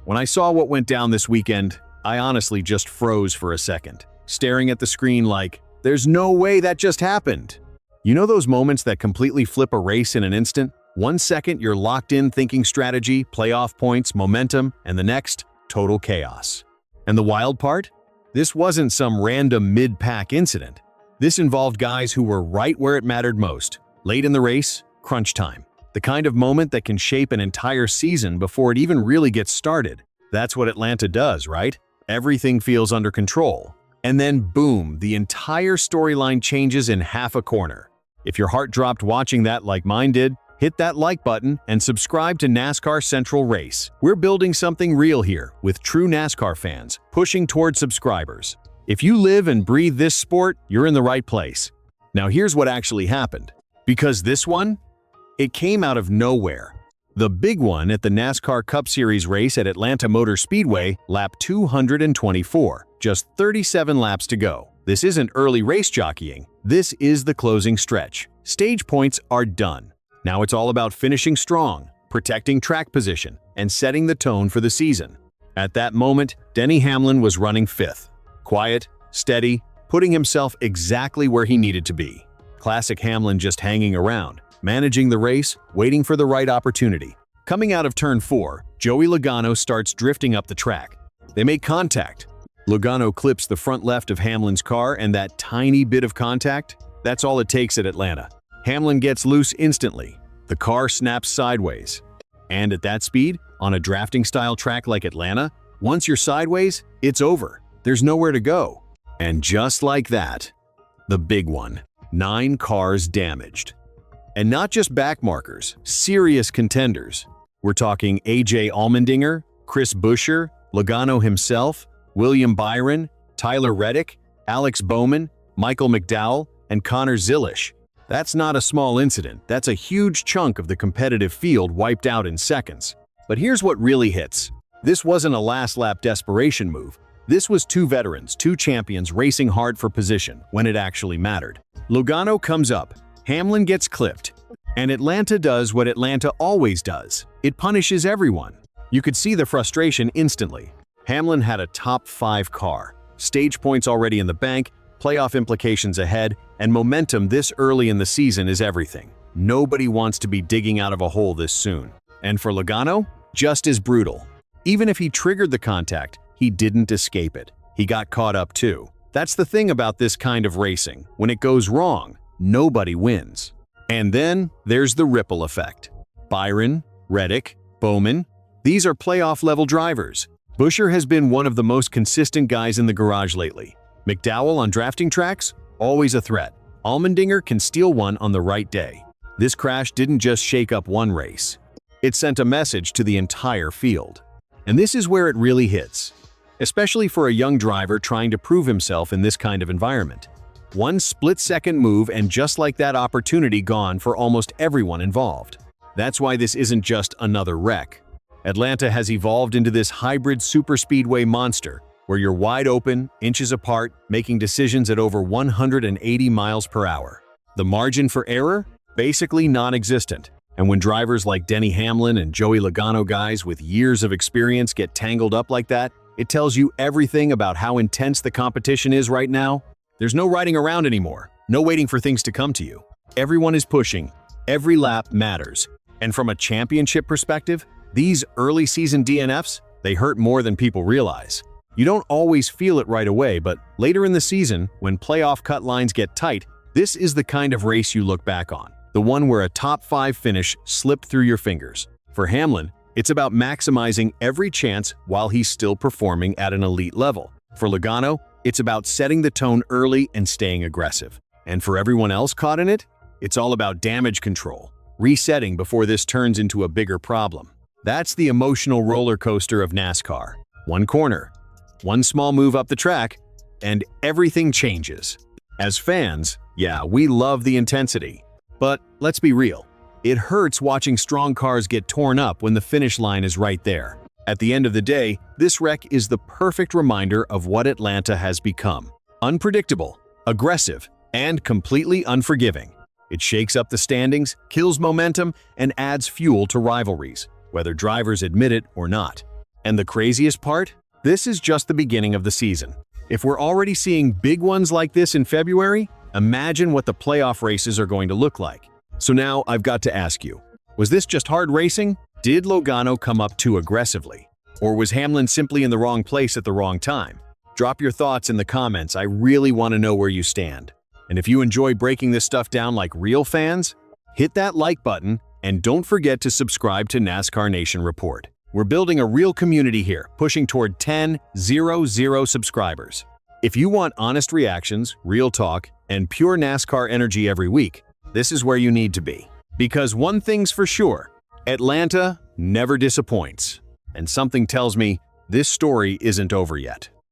When I saw what went down this weekend, I honestly just froze for a second, staring at the screen like, there's no way that just happened. You know those moments that completely flip a race in an instant? 1 second you're locked in thinking strategy, playoff points, momentum, and the next, total chaos. And the wild part? This wasn't some random mid-pack incident. This involved guys who were right where it mattered most. Late in the race, crunch time. The kind of moment that can shape an entire season before it even really gets started. That's what Atlanta does, right? Everything feels under control. And then boom, the entire storyline changes in half a corner. If your heart dropped watching that like mine did, hit that like button and subscribe to NASCAR Central Race. We're building something real here with true NASCAR fans pushing toward subscribers. If you live and breathe this sport, you're in the right place. Now here's what actually happened. Because this one, it came out of nowhere. The big one at the NASCAR Cup Series race at Atlanta Motor Speedway, lap 224, just 37 laps to go. This isn't early race jockeying, this is the closing stretch. Stage points are done. Now it's all about finishing strong, protecting track position, and setting the tone for the season. At that moment, Denny Hamlin was running fifth. Quiet, steady, putting himself exactly where he needed to be. Classic Hamlin just hanging around, managing the race, waiting for the right opportunity. Coming out of turn 4, Joey Logano starts drifting up the track. They make contact. Logano clips the front left of Hamlin's car, and that tiny bit of contact, that's all it takes at Atlanta. Hamlin gets loose instantly. The car snaps sideways. And at that speed, on a drafting-style track like Atlanta, once you're sideways, it's over. There's nowhere to go. And just like that, the big one, 9 cars damaged. And not just backmarkers, serious contenders. We're talking AJ Allmendinger, Chris Buescher, Logano himself, William Byron, Tyler Reddick, Alex Bowman, Michael McDowell, and Connor Zilisch. That's not a small incident, that's a huge chunk of the competitive field wiped out in seconds. But here's what really hits. This wasn't a last-lap desperation move. This was 2 veterans, 2 champions racing hard for position when it actually mattered. Logano comes up, Hamlin gets clipped, and Atlanta does what Atlanta always does. It punishes everyone. You could see the frustration instantly. Hamlin had a top 5 car, stage points already in the bank, playoff implications ahead, and momentum this early in the season is everything. Nobody wants to be digging out of a hole this soon. And for Logano, just as brutal. Even if he triggered the contact, he didn't escape it. He got caught up too. That's the thing about this kind of racing. When it goes wrong, nobody wins. And then there's the ripple effect. Byron, Reddick, Bowman, these are playoff-level drivers. Buescher has been one of the most consistent guys in the garage lately. McDowell on drafting tracks? Always a threat. Allmendinger can steal one on the right day. This crash didn't just shake up one race. It sent a message to the entire field. And this is where it really hits, especially for a young driver trying to prove himself in this kind of environment. One split-second move and just like that, opportunity gone for almost everyone involved. That's why this isn't just another wreck. Atlanta has evolved into this hybrid superspeedway monster where you're wide open, inches apart, making decisions at over 180 miles per hour. The margin for error? Basically non-existent. And when drivers like Denny Hamlin and Joey Logano, guys with years of experience, get tangled up like that, it tells you everything about how intense the competition is right now. There's no riding around anymore, no waiting for things to come to you. Everyone is pushing, every lap matters. And from a championship perspective, these early season DNFs, they hurt more than people realize. You don't always feel it right away, but later in the season, when playoff cut lines get tight, this is the kind of race you look back on. The one where a top 5 finish slipped through your fingers. For Hamlin, it's about maximizing every chance while he's still performing at an elite level. For Logano, it's about setting the tone early and staying aggressive. And for everyone else caught in it, it's all about damage control, resetting before this turns into a bigger problem. That's the emotional roller coaster of NASCAR. One corner, one small move up the track, and everything changes. As fans, yeah, we love the intensity. But let's be real, it hurts watching strong cars get torn up when the finish line is right there. At the end of the day, this wreck is the perfect reminder of what Atlanta has become. Unpredictable, aggressive, and completely unforgiving. It shakes up the standings, kills momentum, and adds fuel to rivalries, whether drivers admit it or not. And the craziest part? This is just the beginning of the season. If we're already seeing big ones like this in February, imagine what the playoff races are going to look like. So now I've got to ask you, was this just hard racing? Did Logano come up too aggressively? Or was Hamlin simply in the wrong place at the wrong time? Drop your thoughts in the comments. I really want to know where you stand. And if you enjoy breaking this stuff down like real fans, hit that like button and don't forget to subscribe to NASCAR Nation Report. We're building a real community here, pushing toward 10,000 subscribers. If you want honest reactions, real talk, and pure NASCAR energy every week, this is where you need to be. Because one thing's for sure, Atlanta never disappoints. And something tells me this story isn't over yet.